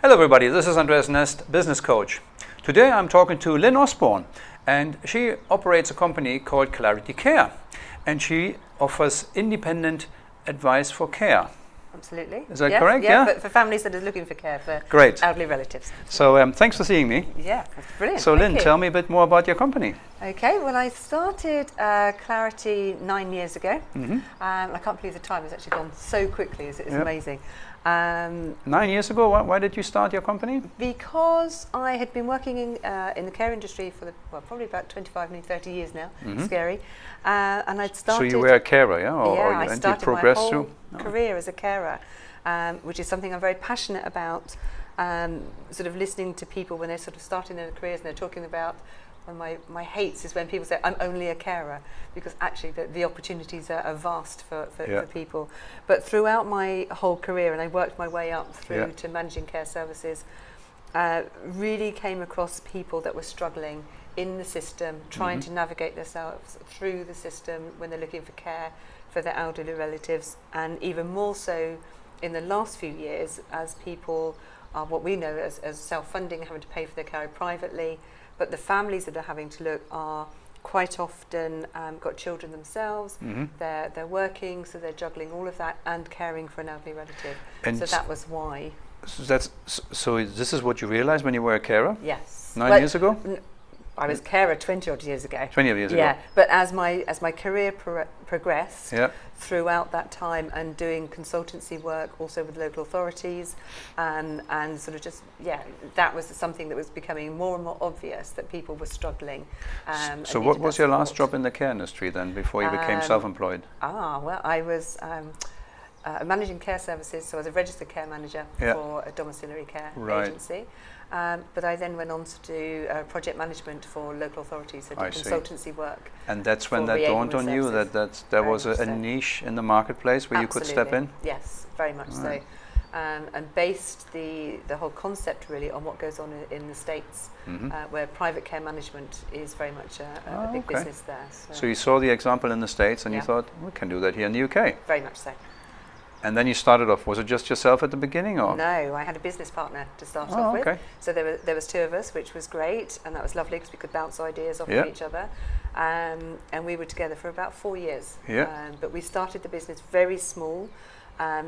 Hello everybody, this is Andreas Nest, business coach. Today I'm talking to Lynn Osborne, and she operates a company called Clarity Care, and she offers independent advice for care. Absolutely. Is that correct? Yeah, for families that are looking for care for elderly relatives. So thanks for seeing me. Yeah, that's brilliant. So Lynn, tell me a bit more about your company. Okay, well I started Clarity 9 years ago. I can't believe the time has actually gone so quickly, it's amazing. 9 years ago, why did you start your company? Because I had been working in the care industry for probably about 25, nearly 30 years now. Scary. And I'd started. So you were a carer, yeah? I started my whole career as a carer, which is something I'm very passionate about. Sort of listening to people when they're sort of starting their careers and they're talking about. One of my hates is when people say, I'm only a carer, because actually the opportunities are vast for people. But throughout my whole career, and I worked my way up through to managing care services, really came across people that were struggling in the system, trying to navigate themselves through the system when they're looking for care for their elderly relatives, and even more so in the last few years as people are what we know as self-funding, having to pay for their care privately. But the families that are having to look are quite often got children themselves. They're working, so they're juggling all of that and caring for an elderly relative. And so that was why. So this is what you realized when you were a carer? Yes. 9 years ago? I was carer 20 odd years ago. 20 years ago. Yeah, but as my career progressed throughout that time, and doing consultancy work also with local authorities, and sort of just that was something that was becoming more and more obvious that people were struggling. So what was your last job in the care industry then, before you became self-employed? Well, I was managing care services, so I was a registered care manager for a domiciliary care agency. But I then went on to do project management for local authorities, so did consultancy work. And that's when that dawned on you that there was a niche in the marketplace where you could step in? Yes, very much so. And based the whole concept really on what goes on in the States, where private care management is very much a big business there. So you saw the example in the States and you thought, we can do that here in the UK? Very much so. And then you started off, was it just yourself at the beginning? Or? No, I had a business partner to start off with. So there was two of us, which was great, and that was lovely because we could bounce ideas off of each other. And we were together for about 4 years. But we started the business very small,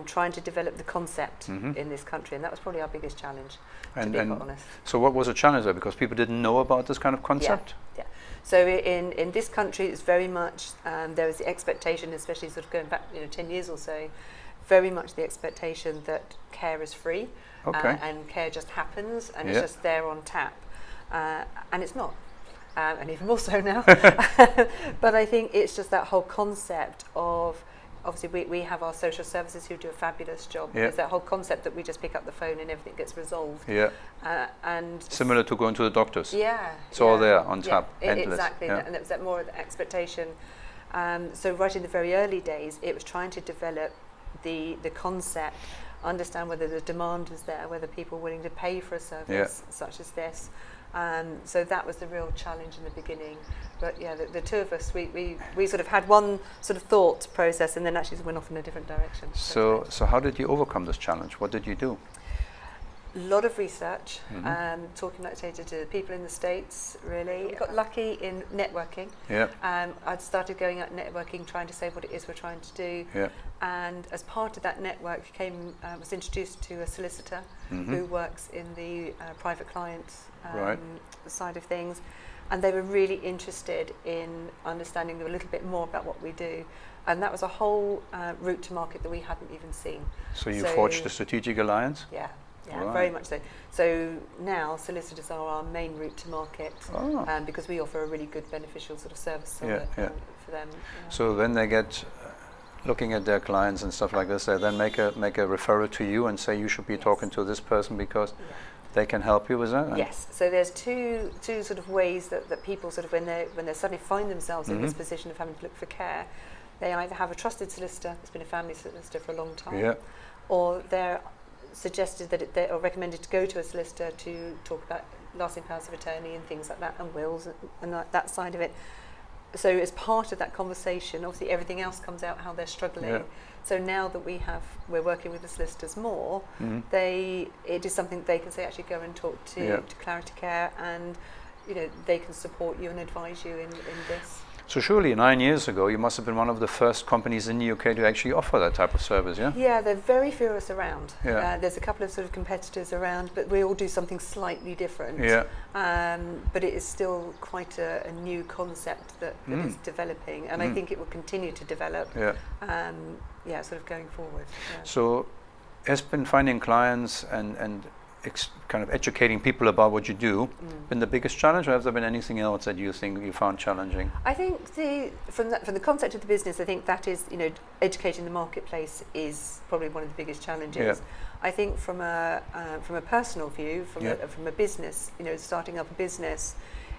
trying to develop the concept in this country, and that was probably our biggest challenge, to be quite honest. So what was the challenge there? Because people didn't know about this kind of concept? Yeah. So in this country, it's very much, there was the expectation, especially sort of going back 10 years or so, very much the expectation that care is free, and care just happens, and it's just there on tap, and it's not, and even more so now. But I think it's just that whole concept of, obviously we have our social services who do a fabulous job. There's that whole concept that we just pick up the phone and everything gets resolved. And similar to going to the doctors. It's all all there on tap, endless. Exactly, and it was that more of the expectation. So right in the very early days, it was trying to develop the concept, understand whether the demand was there, whether people were willing to pay for a service such as this. So that was the real challenge in the beginning. But the two of us, we sort of had one sort of thought process and then actually went off in a different direction. So how did you overcome this challenge? What did you do? A lot of research, talking like to people in the States, really. Got lucky in networking. I'd started going out networking, trying to say what it is we're trying to do. And as part of that network was introduced to a solicitor who works in the private client side of things. And they were really interested in understanding a little bit more about what we do. And that was a whole route to market that we hadn't even seen. So you forged a strategic alliance? Yeah, very much so. So now solicitors are our main route to market, because we offer a really good beneficial sort of service for them. So then they get looking at their clients and stuff like this, they then make a referral to you and say you should be talking to this person because they can help you with that? Yes, so there's two sort of ways that people sort of when they suddenly find themselves in this position of having to look for care, they either have a trusted solicitor that's been a family solicitor for a long time, or they're suggested that or recommended to go to a solicitor to talk about lasting powers of attorney and things like that, and wills and that side of it. so as part of that conversation, obviously everything else comes out, how they're struggling. Yeah. So now that we're working with the solicitors more, it is something they can say, actually go and talk to Clarity Care, and they can support you and advise you in this. So surely 9 years ago, you must have been one of the first companies in the UK to actually offer that type of service, yeah? Yeah, there are very few of us around. Yeah. There's a couple of sort of competitors around, but we all do something slightly different. Yeah. But it is still quite a new concept that is developing, and I think it will continue to develop. Yeah. Sort of going forward. Yeah. So, has been finding clients and kind of educating people about what you do been the biggest challenge, or has there been anything else that you think you found challenging? I think from the concept of the business, I think that is, educating the marketplace is probably one of the biggest challenges. Yeah. I think from a personal view, from a business, starting up a business,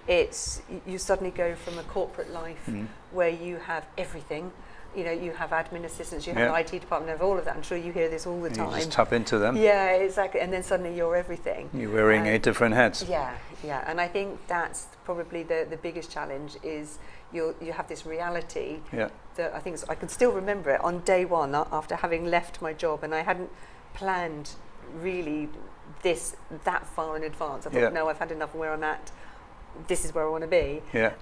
you suddenly go from a corporate life where you have everything. You have admin assistants, you have an IT department, you have all of that. I'm sure you hear this all the time. You just tap into them. Yeah, exactly. And then suddenly you're everything. You're wearing 8 different hats. Yeah. And I think that's probably the biggest challenge is you have this reality that I think I can still remember it on day one after having left my job, and I hadn't planned really that far in advance. I thought, no, I've had enough of where I'm at. This is where I want to be. Yeah.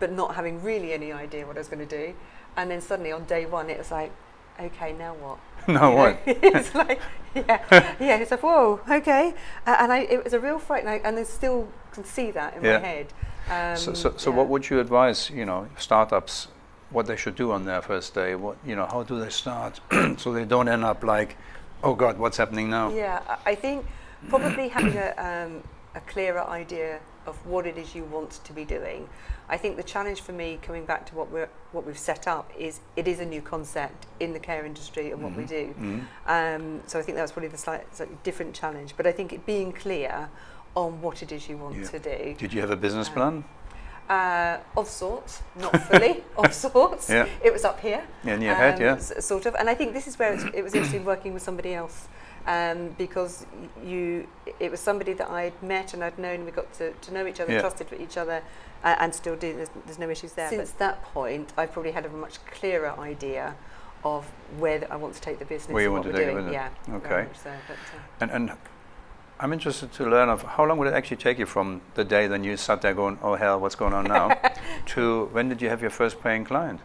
But not having really any idea what I was going to do. And then suddenly on day one, it was like, okay, now what? What? It's like, it's like, whoa, okay. And it was a real fright, and I still can see that in my head. So what would you advise, startups, what they should do on their first day? What, how do they start so they don't end up like, oh God, what's happening now? Yeah, I think probably having a clearer idea of what it is you want to be doing. I think the challenge for me, coming back to what we've set up, is it is a new concept in the care industry and what we do. So I think that's probably the slightly different challenge. But I think it being clear on what it is you want to do. Did you have a business plan? Of sorts, not fully, of sorts. Yeah. It was up here. In your head, sort of. And I think this is where it was interesting working with somebody else. Because it was somebody that I'd met and I'd known, we got to know each other, trusted each other, and still do. There's no issues there. Since that point, I've probably had a much clearer idea of where I want to take the business. Where you and want what to we're take doing. it, Yeah. Okay. So, And I'm interested to learn of how long would it actually take you from the day then you sat there going, oh hell, what's going on now, to when did you have your first paying client?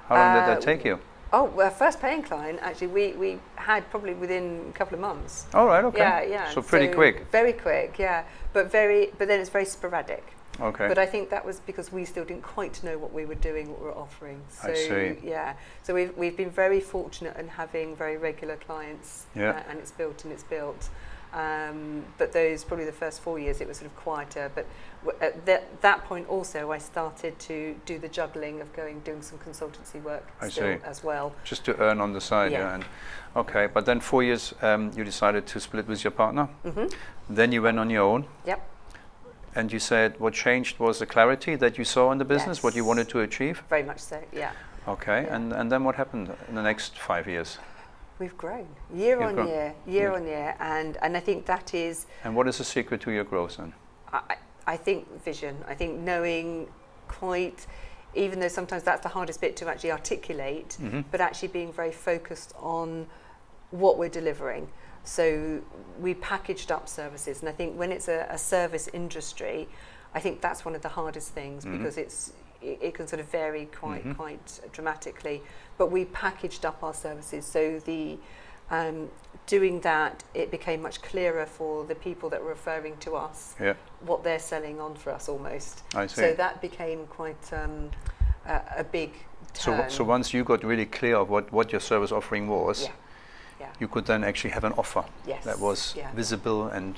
How long did that take you? Oh, well, first paying client, actually, we had probably within a couple of months. All right, okay. Yeah. So pretty quick. Very quick, yeah. But then it's very sporadic. Okay. But I think that was because we still didn't quite know what we were doing, what we were offering. So, I see. Yeah. So we've been very fortunate in having very regular clients. Yeah. And it's built. But those, probably the first 4 years, it was sort of quieter. But at that point also, I started to do the juggling of doing some consultancy work as well. Just to earn on the side, yeah. Okay, but then 4 years, you decided to split with your partner. Then you went on your own. Yep. And you said what changed was the clarity that you saw in the business, what you wanted to achieve? Very much so, yeah. Okay, yeah. And then what happened in the next 5 years? We've grown year on year, and I think that is. And what is the secret to your growth then? I think vision. I think knowing quite, even though sometimes that's the hardest bit to actually articulate, but actually being very focused on what we're delivering. So we packaged up services, and I think when it's a service industry, I think that's one of the hardest things because it can sort of vary quite dramatically. But we packaged up our services, so doing that, it became much clearer for the people that were referring to us what they're selling on for us almost. I see. So that became quite a big turn. So once you got really clear of what your service offering was, you could then actually have an offer that was visible and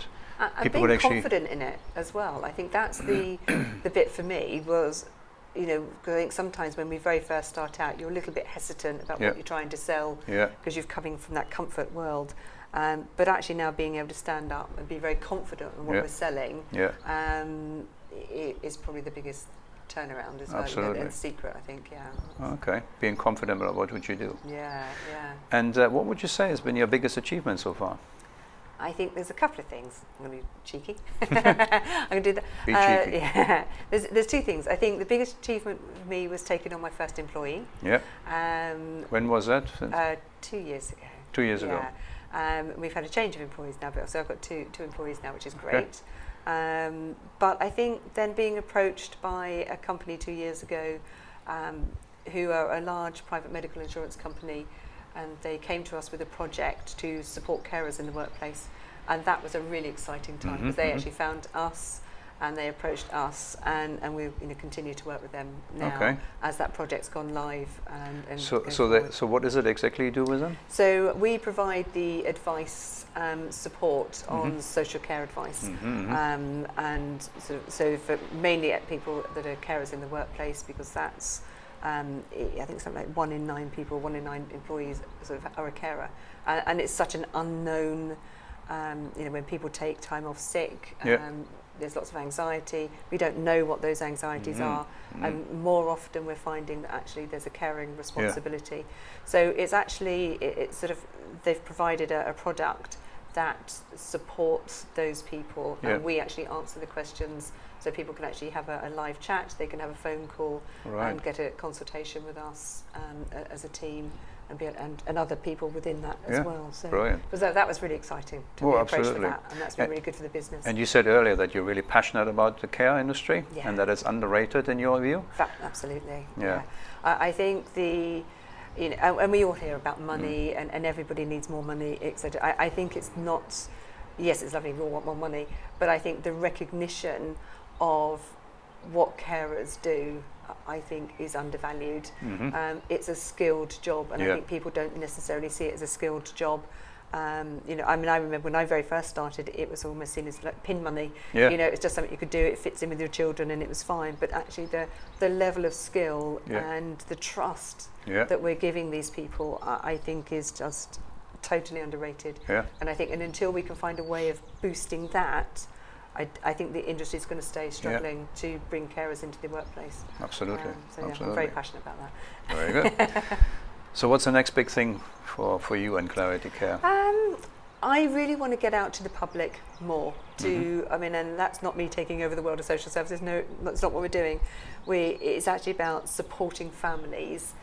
people would actually... being confident in it as well. I think that's the bit for me was, I think sometimes when we very first start out, you're a little bit hesitant about what you're trying to sell because you're coming from that comfort world. But actually now being able to stand up and be very confident in what we're selling is probably the biggest turnaround as well. Absolutely. And secret, I think, Okay, being confident about what would you do. Yeah. And what would you say has been your biggest achievement so far? I think there's a couple of things. I'm going to be cheeky. I'm going to do that. Be cheeky. Yeah. There's two things. I think the biggest achievement for me was taking on my first employee. Yeah. When was that? 2 years ago. 2 years ago. We've had a change of employees now, but so I've got two employees now, which is great. But I think then being approached by a company 2 years ago, who are a large private medical insurance company, and they came to us with a project to support carers in the workplace, and that was a really exciting time because they actually found us and they approached us, and we continue to work with them now as that project's gone live. So what is it exactly you do with them? So we provide the advice support on social care advice, and so for mainly at people that are carers in the workplace, because that's I think something like 1 in 9 people, 1 in 9 employees sort of are a carer, and it's such an unknown. When people take time off sick, there's lots of anxiety. We don't know what those anxieties are, and more often we're finding that actually there's a caring responsibility. So it's actually it's sort of they've provided a product that supports those people, and we actually answer the questions. So people can actually have a live chat, they can have a phone call and get a consultation with us as a team, and other people within that as well. So brilliant. That was really exciting to be approached for that, and that's been really good for the business. And you said earlier that you're really passionate about the care industry and that it's underrated in your view? Absolutely. Yeah. I think and we all hear about money and everybody needs more money, etc. I think it's not, yes, it's lovely, we all want more money, but I think the recognition of what carers do, I think, is undervalued. It's a skilled job, and I think people don't necessarily see it as a skilled job. I remember when I very first started, it was almost seen as like pin money. It's just something you could do, it fits in with your children and it was fine. But actually the level of skill and the trust that we're giving these people, I think is just totally underrated. And I think, and until we can find a way of boosting that, I think the industry is going to stay struggling to bring carers into the workplace. Absolutely. I'm very passionate about that. Very good. So what's the next big thing for you and Clarity Care? I really want to get out to the public more. And that's not me taking over the world of social services. No, that's not what we're doing. It's actually about supporting families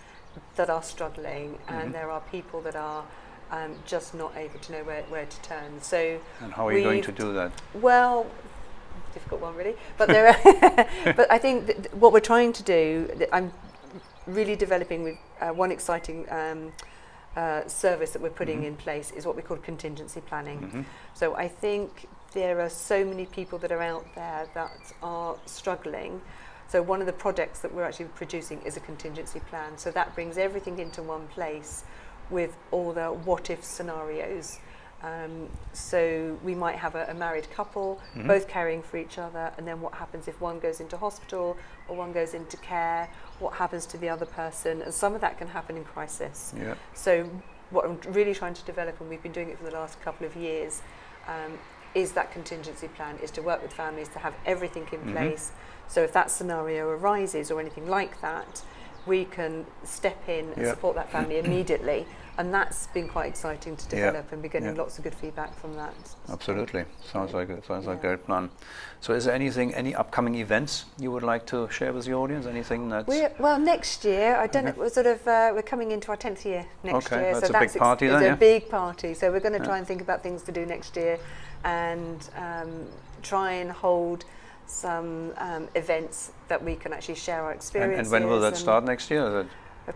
that are struggling, and there are people that are just not able to know where to turn. So, and how are you going to do that? Well, difficult one really. But there are but I think what we're trying to do, I'm really developing with one exciting service that we're putting in place is what we call contingency planning. So I think there are so many people that are out there that are struggling. So one of the projects that we're actually producing is a contingency plan. So that brings everything into one place with all the what-if scenarios. So we might have a married couple, both caring for each other, and then what happens if one goes into hospital or one goes into care? What happens to the other person? And some of that can happen in crisis. So what I'm really trying to develop, and we've been doing it for the last couple of years, is that contingency plan, is to work with families to have everything in place. So if that scenario arises or anything like that, we can step in and support that family immediately. And that's been quite exciting to develop, and we're getting lots of good feedback from that. Absolutely. Sounds like a great plan. So is there any upcoming events you would like to share with the audience? Anything that's... Well, next year, I don't know, we're coming into our 10th year next year. That's a big party then, It's a big party. So we're going to try and think about things to do next year, and try and hold some events that we can actually share our experiences. And when will that start next year?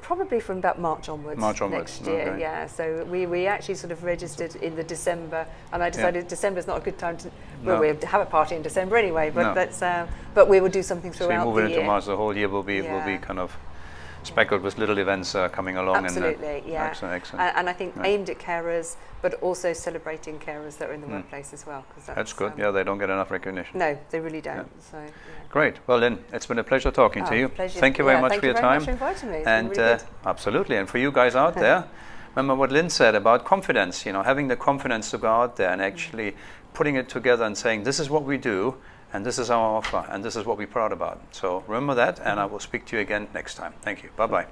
Probably from about March onwards next year, So we actually sort of registered in the December, and I decided December's not a good time to. Well, we'll have a party in December anyway, but but we will do something throughout the year. So you move into March, the whole year will be kind of speckled with little events coming along. Absolutely, Excellent. And I think aimed at carers, but also celebrating carers that are in the workplace as well. That's good. They don't get enough recognition. No, they really don't. So. Great. Well, Lynn, it's been a pleasure talking to you. Pleasure. Thank you very much for your time. Thank you very much for inviting me. It's and been really good. Absolutely. And for you guys out there, remember what Lynn said about confidence. Having the confidence to go out there and actually putting it together and saying, this is what we do, and this is our offer, and this is what we're proud about. So remember that, and I will speak to you again next time. Thank you. Bye-bye.